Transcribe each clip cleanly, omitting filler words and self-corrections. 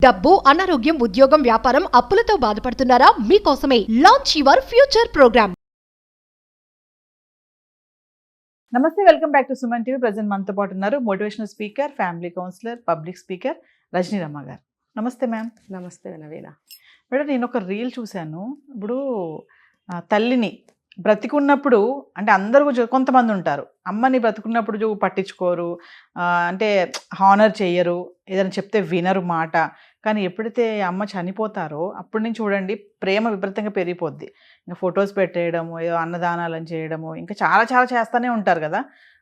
డబ్బు, అనారోగ్యం, ఉద్యోగం, వ్యాపారం, అప్పులతో బాధపడుతున్నారా? మీకోసమే లాంచ్ యువర్ ఫ్యూచర్ ప్రోగ్రామ్. నమస్తే, welcome back to Suman TV. Present మనతో పాటు ఉన్నారు motivational speaker, family counsellor, public speaker Rajani Ramma గారు. నమస్తే మ్యామ్. నమస్తే నవీన. మేడం, నేను ఒక రీల్ చూశాను. ఇప్పుడు తల్లిని బ్రతికున్నప్పుడు అంటే అందరూ కొంతమంది ఉంటారు, అమ్మని బ్రతికున్నప్పుడు పట్టించుకోరు, అంటే హానర్ చెయ్యరు, ఏదైనా చెప్తే వినరు మాట. కానీ ఎప్పుడైతే అమ్మ చనిపోతారో అప్పటి నుంచి చూడండి ప్రేమ విపరీతంగా పెరిగిపోద్ది. ఇంకా ఫొటోస్ పెట్టేయడము, ఏదో అన్నదానాలను చేయడము, ఇంకా చాలా చాలా చేస్తూనే ఉంటారు కదా.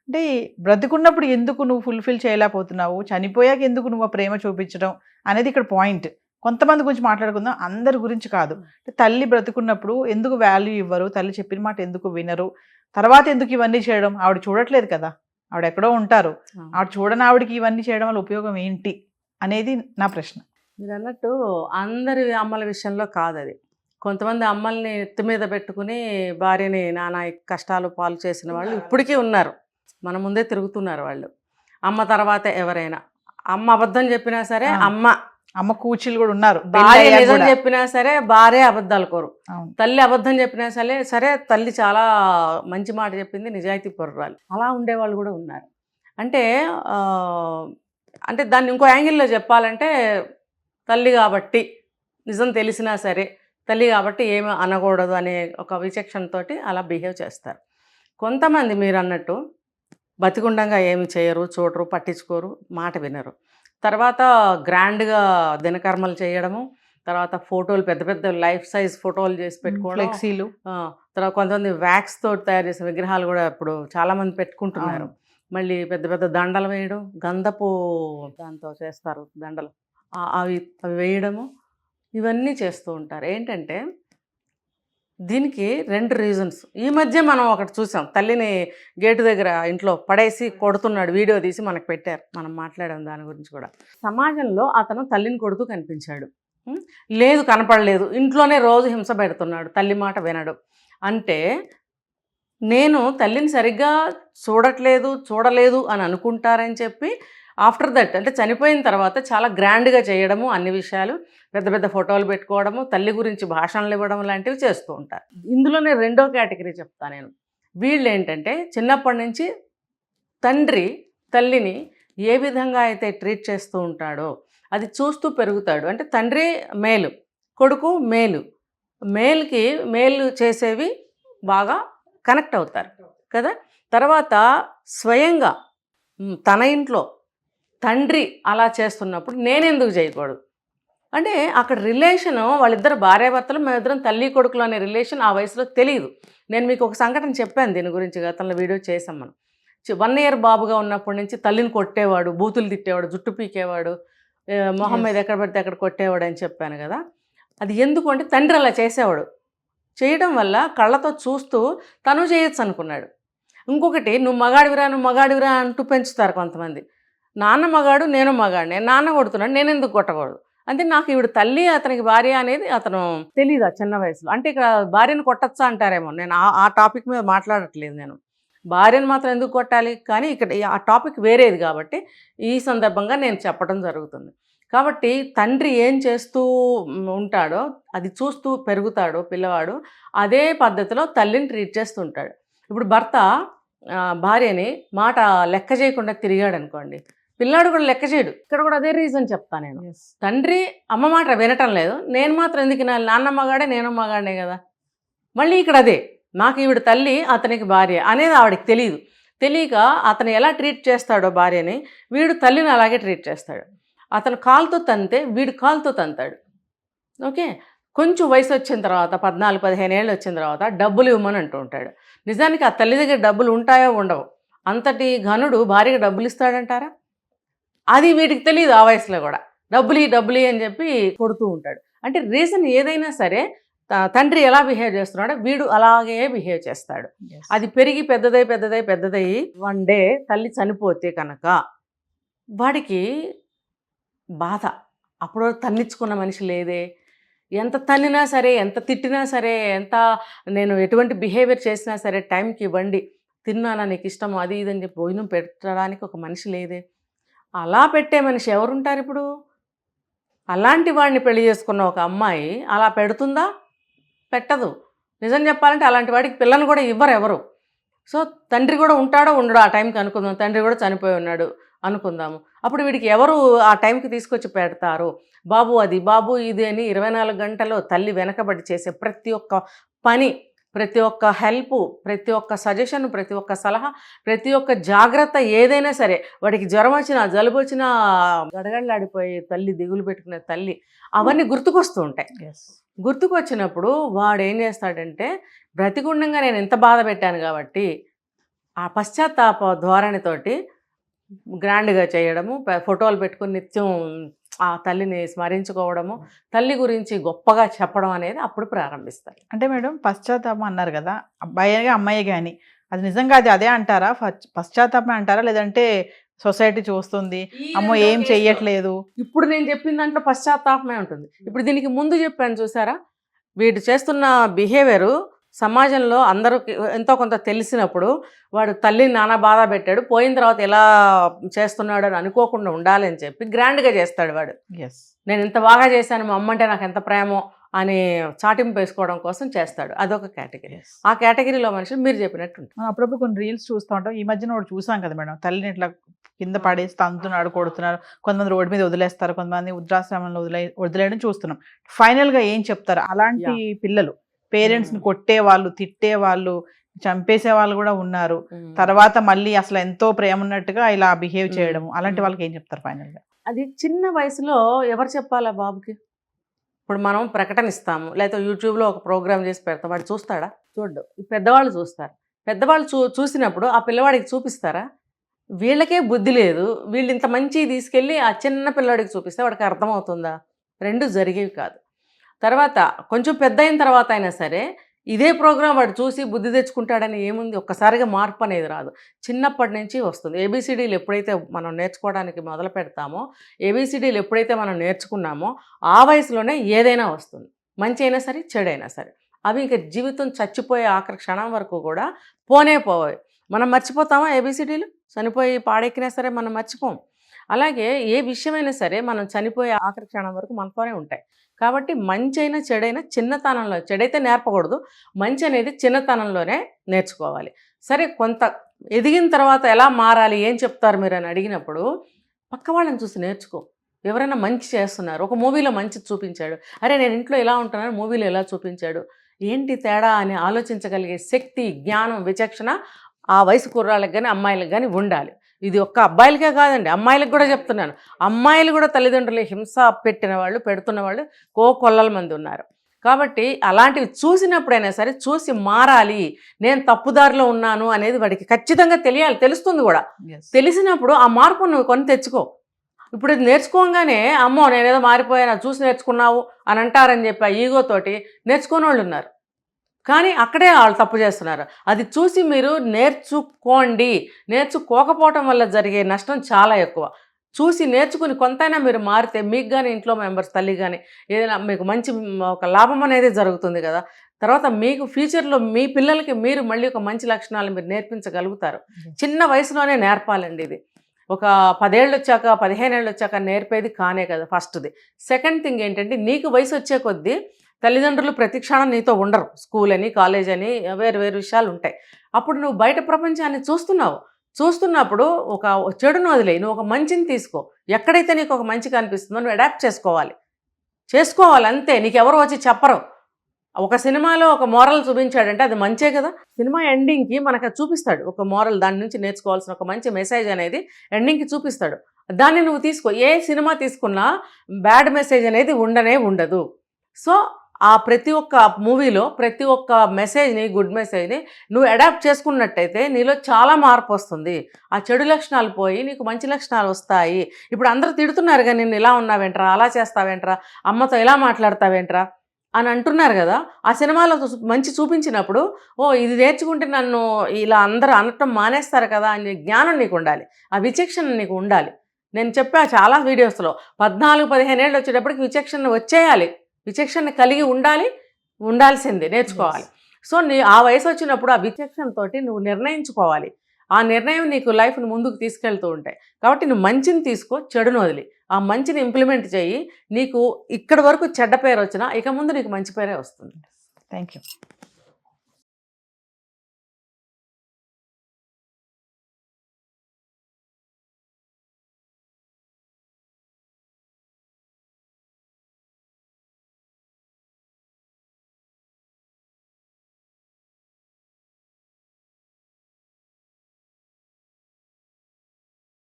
అంటే బ్రతికున్నప్పుడు ఎందుకు నువ్వు ఫుల్ఫిల్ చేయలేకపోతున్నావు, చనిపోయాక ఎందుకు నువ్వు ఆ ప్రేమ చూపించడం అనేది ఇక్కడ పాయింట్. కొంతమంది గురించి మాట్లాడుకుందాం, అందరి గురించి కాదు. తల్లి బ్రతుకున్నప్పుడు ఎందుకు వాల్యూ ఇవ్వరు, తల్లి చెప్పిన మాట ఎందుకు వినరు, తర్వాత ఎందుకు ఇవన్నీ చేయడం? ఆవిడ చూడట్లేదు కదా, ఆవిడ ఎక్కడో ఉంటారు. ఆవిడ చూడని ఆవిడకి ఇవన్నీ చేయడం వల్ల ఉపయోగం ఏంటి అనేది నా ప్రశ్న. మీరు అన్నట్టు అందరి అమ్మల విషయంలో కాదు అది. కొంతమంది అమ్మల్ని ఎత్తి మీద పెట్టుకుని భార్యని నానా కష్టాలు పాలు చేసిన వాళ్ళు ఇప్పటికీ ఉన్నారు, మన ముందే తిరుగుతున్నారు వాళ్ళు. అమ్మ తర్వాత ఎవరైనా, అమ్మ అబద్ధం చెప్పినా సరే అమ్మ కూచిలు కూడా ఉన్నారు. భార్య నిజం చెప్పినా సరే భార్య అబద్ధాలు కోరు. తల్లి అబద్ధం చెప్పినా సరే తల్లి చాలా మంచి మాట చెప్పింది, నిజాయితీ పొర్రాలి, అలా ఉండేవాళ్ళు కూడా ఉన్నారు. అంటే అంటే దాన్ని ఇంకో యాంగిల్లో చెప్పాలంటే, తల్లి కాబట్టి నిజం తెలిసినా సరే తల్లి కాబట్టి ఏమి అనకూడదు అనే ఒక విచక్షణతో అలా బిహేవ్ చేస్తారు. కొంతమంది మీరు అన్నట్టు బతికుండంగా ఏమి చేయరు, చూడరు, పట్టించుకోరు, మాట వినరు. తర్వాత గ్రాండ్గా దినకర్మలు చేయడము, తర్వాత ఫోటోలు పెద్ద పెద్ద లైఫ్ సైజ్ ఫోటోలు చేసి పెట్టుకోవడం, ఫ్లెక్సీలు. తర్వాత కొంతమంది వ్యాక్స్ తోటి తయారు చేసిన విగ్రహాలు కూడా ఇప్పుడు చాలామంది పెట్టుకుంటున్నారు. మళ్ళీ పెద్ద పెద్ద దండలు వేయడం, గంధపు దాంతో చేస్తారు దండలు, అవి వేయడము, ఇవన్నీ చేస్తూ ఉంటారు. ఏంటంటే దీనికి 2 రీజన్స్. ఈ మధ్య మనం ఒకటి చూసాం, తల్లిని గేటు దగ్గర ఇంట్లో పడేసి కొడుతున్నాడు, వీడియో తీసి మనకు పెట్టారు, మనం మాట్లాడాం దాని గురించి కూడా. సమాజంలో అతను తల్లిని కొడుతూ కనిపించాడు, లేదు కనపడలేదు, ఇంట్లోనే రోజు హింస పెడుతున్నాడు, తల్లి మాట వినడు. అంటే నేను తల్లిని సరిగ్గా చూడలేదు అని అనుకుంటారని చెప్పి ఆఫ్టర్ దట్, అంటే చనిపోయిన తర్వాత చాలా గ్రాండ్గా చేయడము, అన్ని విషయాలు పెద్ద పెద్ద ఫోటోలు పెట్టుకోవడము, తల్లి గురించి భాషణలు ఇవ్వడం లాంటివి చేస్తూ ఉంటారు. ఇందులోనే 2వ కేటగిరీ చెప్తాను నేను. వీళ్ళు ఏంటంటే చిన్నప్పటి నుంచి తండ్రి తల్లిని ఏ విధంగా అయితే ట్రీట్ చేస్తూ ఉంటాడో అది చూస్తూ పెరుగుతాడు. అంటే తండ్రి మేలు, కొడుకు మేలు, మేల్కి మేలు చేసేవి బాగా కనెక్ట్ అవుతారు కదా. తర్వాత స్వయంగా తన ఇంట్లో తండ్రి అలా చేస్తున్నప్పుడు నేనెందుకు చేయకూడదు అంటే, అక్కడ రిలేషను వాళ్ళిద్దరు భార్యాభర్తలు, మేమిద్దరం తల్లి కొడుకులు అనే రిలేషన్ ఆ వయసులో తెలియదు. నేను మీకు ఒక సంఘటన చెప్పాను దీని గురించి, గతంలో వీడియో చేసాం మనం. 1 year బాబుగా ఉన్నప్పటి నుంచి తల్లిని కొట్టేవాడు, బూతులు తిట్టేవాడు, జుట్టు పీకేవాడు, మొహం మీద ఎక్కడ పడితే అక్కడ కొట్టేవాడు అని చెప్పాను కదా. అది ఎందుకు అంటే తండ్రి అలా చేసేవాడు, చేయడం వల్ల కళ్ళతో చూస్తూ తను చేయొచ్చు అనుకున్నాడు. ఇంకొకటి, నువ్వు మగాడివిరా అంటూ పెంచుతారు కొంతమంది. నాన్న మగాడు, నేను మగాడిని, నాన్న కొడుతున్నాడు, నేను ఎందుకు కొట్టకూడదు అంటే, నాకు ఈవిడ తల్లి అతనికి భార్య అనేది అతను తెలీదు ఆ చిన్న వయసులో. అంటే ఇక్కడ భార్యను కొట్టచ్చా అంటారేమో, నేను ఆ టాపిక్ మీద మాట్లాడట్లేదు. నేను భార్యను మాత్రం ఎందుకు కొట్టాలి, కానీ ఇక్కడ ఆ టాపిక్ వేరేది కాబట్టి ఈ సందర్భంగా నేను చెప్పడం జరుగుతుంది. కాబట్టి తండ్రి ఏం చేస్తూ ఉంటాడో అది చూస్తూ పెరుగుతాడు పిల్లవాడు, అదే పద్ధతిలో తల్లిని ట్రీట్ చేస్తూ ఉంటాడు. ఇప్పుడు భర్త భార్యని మాట లెక్క చేయకుండా తిరిగాడు అనుకోండి, పిల్లాడు కూడా లెక్క చేయడు. ఇక్కడ కూడా అదే రీజన్ చెప్తాను నేను. తండ్రి అమ్మ మాట వినటం లేదు, నేను మాత్రం ఎందుకు వినాలి, నాన్న మగాడే నేను మగాడే కదా. మళ్ళీ ఇక్కడ అదే, నాకు ఈవిడ తల్లి అతనికి భార్య అనేది ఆవిడకి తెలియక అతను ఎలా ట్రీట్ చేస్తాడో భార్యని, వీడు తల్లిని అలాగే ట్రీట్ చేస్తాడు. అతను కాలుతో తంతే వీడు కాలుతో తంతాడు. ఓకే, కొంచెం వయసు వచ్చిన తర్వాత 14-15 ఏళ్ళు వచ్చిన తర్వాత డబ్బులు ఇవ్వమని అంటూ ఉంటాడు. నిజానికి ఆ తల్లి దగ్గర డబ్బులు ఉంటాయో ఉండవు, అంతటి ఘనుడు భార్యకి డబ్బులు ఇస్తాడంటారా? అది వీడికి తెలియదు ఆ వయసులో కూడా. డబ్బులు అని చెప్పి కొడుతూ ఉంటాడు. అంటే రీజన్ ఏదైనా సరే, తండ్రి ఎలా బిహేవ్ చేస్తున్నాడో వీడు అలాగే బిహేవ్ చేస్తాడు. అది పెరిగి పెద్దదయ్యి 1 day తల్లి చనిపోతే కనుక వాడికి బాధ. అప్పుడు తన్నించుకున్న మనిషి లేదే, ఎంత తన్నినా సరే, ఎంత తిట్టినా సరే, నేను ఎటువంటి బిహేవియర్ చేసినా సరే టైంకి ఇవ్వండి, తిన్నానా నీకు ఇష్టం అది ఇదని చెప్పి భోజనం పెట్టడానికి ఒక మనిషి లేదే. అలా పెట్టే మనిషి ఎవరుంటారు ఇప్పుడు? అలాంటి వాడిని పెళ్లి చేసుకున్న ఒక అమ్మాయి అలా పెడుతుందా? పెట్టదు. నిజం చెప్పాలంటే అలాంటి వాడికి పిల్లని కూడా ఇవ్వరు ఎవరు. సో తండ్రి కూడా ఉంటాడో ఉండడో ఆ టైంకి అనుకుందాం, తండ్రి కూడా చనిపోయి ఉన్నాడు అనుకుందాము. అప్పుడు వీడికి ఎవరు ఆ టైంకి తీసుకొచ్చి పెడతారు? బాబు అది, బాబు ఇది అని 24 గంటలు తల్లి వెనకబడి చేసే ప్రతి ఒక్క పని, ప్రతి ఒక్క హెల్ప్, ప్రతి ఒక్క సజెషన్, ప్రతి ఒక్క సలహా, ప్రతి ఒక్క జాగ్రత్త ఏదైనా సరే, వాడికి జ్వరం వచ్చినా జలుబు వచ్చినా గడగడలాడిపోయి తల్లి, దిగులు పెట్టుకునే తల్లి, అవన్నీ గుర్తుకొస్తూ ఉంటాయి. గుర్తుకొచ్చినప్పుడు వాడు ఏం చేస్తాడంటే, బ్రతికుండంగా నేను ఎంత బాధ పెట్టాను కాబట్టి ఆ పశ్చాత్తాప ధోరణితోటి గ్రాండ్గా చేయడము, ఫోటోలు పెట్టుకుని నిత్యం ఆ తల్లిని స్మరించుకోవడము, తల్లి గురించి గొప్పగా చెప్పడం అనేది అప్పుడు ప్రారంభిస్తారు. అంటే మేడం పశ్చాత్తాపం అన్నారు కదా, అబ్బాయి అమ్మాయి కానీ, అది నిజంగా అదే అంటారా? పశ్చాత్తాపం అంటారా, లేదంటే సొసైటీ చూస్తుంది అమ్మో ఏం చెయ్యట్లేదు? ఇప్పుడు నేను చెప్పిన దాంట్లో పశ్చాత్తాపమే ఉంటుంది. ఇప్పుడు దీనికి ముందు చెప్పాను చూసారా, వీడు చేస్తున్న బిహేవియరు సమాజంలో అందరికి ఎంతో కొంత తెలిసినప్పుడు వాడు తల్లిని నానా బాధ పెట్టాడు, పోయిన తర్వాత ఎలా చేస్తున్నాడు అని అనుకోకుండా ఉండాలని చెప్పి గ్రాండ్గా చేస్తాడు వాడు. నేను ఇంత బాగా చేశాను, మా అమ్మ అంటే నాకు ఎంత ప్రేమో అని చాటింపు వేసుకోవడం కోసం చేస్తాడు. అదొక కేటగిరీ. ఆ కేటగిరీలో మనుషులు మీరు చెప్పినట్టు మనం అప్పుడప్పుడు కొన్ని రీల్స్ చూస్తూ ఉంటాం. ఈ మధ్యన ఒకటి చూసాం కదా మేడం, తల్లిని ఇట్లా కింద పడేసి తంతున్నాడు, కొడుతున్నారు, కొంతమంది రోడ్డు మీద వదిలేస్తారు, కొంతమంది వృద్ధాశ్రమంలో వదిలేయడం చూస్తున్నాం. ఫైనల్గా ఏం చెప్తారు? అలాంటి పిల్లలు పేరెంట్స్ ని కొట్టేవాళ్ళు, తిట్టేవాళ్ళు, చంపేసే వాళ్ళు కూడా ఉన్నారు. తర్వాత మళ్ళీ అసలు ఎంతో ప్రేమ ఉన్నట్టుగా ఇలా బిహేవ్ చేయడం, అలాంటి వాళ్ళకి ఏం చెప్తారు ఫైనల్ గా? అది చిన్న వయసులో ఎవరు చెప్పాలా బాబుకి? ఇప్పుడు మనం ప్రకటన ఇస్తాము, లేకపోతే యూట్యూబ్లో ఒక ప్రోగ్రామ్ చేసి పెడతాం, వాడు చూస్తాడా? చూడ్డు. పెద్దవాళ్ళు చూస్తారు. పెద్దవాళ్ళు చూసినప్పుడు ఆ పిల్లవాడికి చూపిస్తారా? వీళ్ళకే బుద్ధి లేదు, వీళ్ళు ఇంత మంచి తీసుకెళ్ళి ఆ చిన్న పిల్లవాడికి చూపిస్తే వాడికి అర్థమవుతుందా? రెండు జరిగేవి కాదు. తర్వాత కొంచెం పెద్ద అయిన తర్వాత అయినా సరే ఇదే ప్రోగ్రాం వాడు చూసి బుద్ధి తెచ్చుకుంటాడని ఏముంది? ఒక్కసారిగా మార్పు అనేది రాదు, చిన్నప్పటి నుంచి వస్తుంది. ఏబిసిడీలు ఎప్పుడైతే మనం నేర్చుకోవడానికి మొదలు పెడతామో, ఏబిసిడీలు ఎప్పుడైతే మనం నేర్చుకున్నామో ఆ వయసులోనే ఏదైనా వస్తుంది, మంచి అయినా సరే చెడైనా సరే. అవి ఇంకా జీవితం చచ్చిపోయే ఆఖరి క్షణం వరకు కూడా పోనే పోవాలి. మనం మర్చిపోతామా? ఏబిసిడీలు చనిపోయి పాడెక్కినా సరే మనం మర్చిపోం. అలాగే ఏ విషయమైనా సరే మనం చనిపోయే ఆఖరి క్షణం వరకు మనతోనే ఉంటాయి. కాబట్టి మంచి అయినా చెడైనా చిన్నతనంలో, చెడైతే నేర్పకూడదు, మంచి అనేది చిన్నతనంలోనే నేర్చుకోవాలి. సరే కొంత ఎదిగిన తర్వాత ఎలా మారాలి, ఏం చెప్తారు మీరు అని అడిగినప్పుడు పక్క వాళ్ళని చూసి నేర్చుకో. ఎవరైనా మంచి చేస్తున్నారు, ఒక మూవీలో మంచి చూపించాడు, అరే నేను ఇంట్లో ఎలా ఉంటున్నాను, మూవీలో ఎలా చూపించాడు, ఏంటి తేడా అని ఆలోచించగలిగే శక్తి, జ్ఞానం, విచక్షణ ఆ వయసు కుర్రాళ్ళకి కానీ అమ్మాయిలకు కానీ ఉండాలి. ఇది ఒక్క అబ్బాయిలకే కాదండి, అమ్మాయిలకు కూడా చెప్తున్నాను. అమ్మాయిలు కూడా తల్లిదండ్రులు హింస పెట్టిన వాళ్ళు, పెడుతున్న వాళ్ళు కొల్లల మంది ఉన్నారు. కాబట్టి అలాంటివి చూసినప్పుడైనా సరే చూసి మారాలి, నేను తప్పుదారిలో ఉన్నాను అనేది వాడికి ఖచ్చితంగా తెలియాలి, తెలుస్తుంది కూడా. తెలిసినప్పుడు ఆ మార్పు నువ్వు కొని తెచ్చుకో. ఇప్పుడు ఇది నేర్చుకోగానే అమ్మో నేనేదో మారిపోయాను, చూసి నేర్చుకున్నావు అని అంటారని చెప్పి ఆ ఈగోతోటి నేర్చుకునే వాళ్ళు ఉన్నారు. కానీ అక్కడే వాళ్ళు తప్పు చేస్తున్నారు. అది చూసి మీరు నేర్చుకోండి. నేర్చుకోకపోవటం వల్ల జరిగే నష్టం చాలా ఎక్కువ. చూసి నేర్చుకుని కొంతైనా మీరు మారితే మీకు కానీ ఇంట్లో మెంబర్స్, తల్లి కానీ ఏదైనా మీకు మంచి ఒక లాభం అనేది జరుగుతుంది కదా. తర్వాత మీకు ఫ్యూచర్లో మీ పిల్లలకి మీరు మళ్ళీ ఒక మంచి లక్షణాలు మీరు నేర్పించగలుగుతారు. చిన్న వయసులోనే నేర్పాలండి ఇది. ఒక 10 ఏళ్ళు వచ్చాక, 15 ఏళ్ళు వచ్చాక నేర్పేది కానే కదా ఫస్ట్ది. సెకండ్ థింగ్ ఏంటంటే, నీకు వయసు వచ్చే కొద్దీ తల్లిదండ్రులు ప్రతి క్షణం నీతో ఉండరు. స్కూల్ అని, కాలేజ్ అని, వేరు వేరు విషయాలు ఉంటాయి. అప్పుడు నువ్వు బయట ప్రపంచాన్ని చూస్తున్నప్పుడు ఒక చెడును వదిలేయి, నువ్వు ఒక మంచిని తీసుకో. ఎక్కడైతే నీకు ఒక మంచి కనిపిస్తుందో నువ్వు అడాప్ట్ చేసుకోవాలి అంతే. నీకెవరు వచ్చి చెప్పరు. ఒక సినిమాలో ఒక మోరల్ చూపించాడంటే అది మంచే కదా. సినిమా ఎండింగ్కి మనకు చూపిస్తాడు ఒక మోరల్, దాని నుంచి నేర్చుకోవాల్సిన ఒక మంచి మెసేజ్ అనేది ఎండింగ్కి చూపిస్తాడు. దాన్ని నువ్వు తీసుకో. ఏ సినిమా తీసుకున్నా బ్యాడ్ మెసేజ్ అనేది ఉండదు. సో ఆ ప్రతి ఒక్క మూవీలో ప్రతి ఒక్క మెసేజ్ని, గుడ్ మెసేజ్ని నువ్వు అడాప్ట్ చేసుకున్నట్టయితే నీలో చాలా మార్పు వస్తుంది. ఆ చెడు లక్షణాలు పోయి నీకు మంచి లక్షణాలు వస్తాయి. ఇప్పుడు అందరూ తిడుతున్నారు కానీ నిన్ను ఇలా ఉన్నావేంట్రా, అలా చేస్తావేంట్రా, అమ్మతో ఇలా మాట్లాడతావేంట్రా అని అంటున్నారు కదా. ఆ సినిమాలో మంచి చూపించినప్పుడు ఇది నేర్చుకుంటే నన్ను ఇలా అందరూ అనటం మానేస్తారు కదా అనే జ్ఞానం నీకు ఉండాలి, ఆ విచక్షణ నీకు ఉండాలి. నేను చెప్పా చాలా వీడియోస్లో, 14-15 ఏళ్ళు వచ్చేటప్పటికి విచక్షణ వచ్చేయాలి. విచక్షణ కలిగి ఉండాల్సిందే, నేర్చుకోవాలి. సో ఆ వయసు వచ్చినప్పుడు ఆ విచక్షణతోటి నువ్వు నిర్ణయించుకోవాలి. ఆ నిర్ణయం నీకు లైఫ్ను ముందుకు తీసుకెళ్తూ ఉంటాయి. కాబట్టి నువ్వు మంచిని తీసుకో, చెడును వదిలి. ఆ మంచిని ఇంప్లిమెంట్ చేయి. నీకు ఇక్కడి వరకు చెడ్డ పేరు వచ్చినా ఇక ముందు నీకు మంచి పేరే వస్తుంది. Thank you.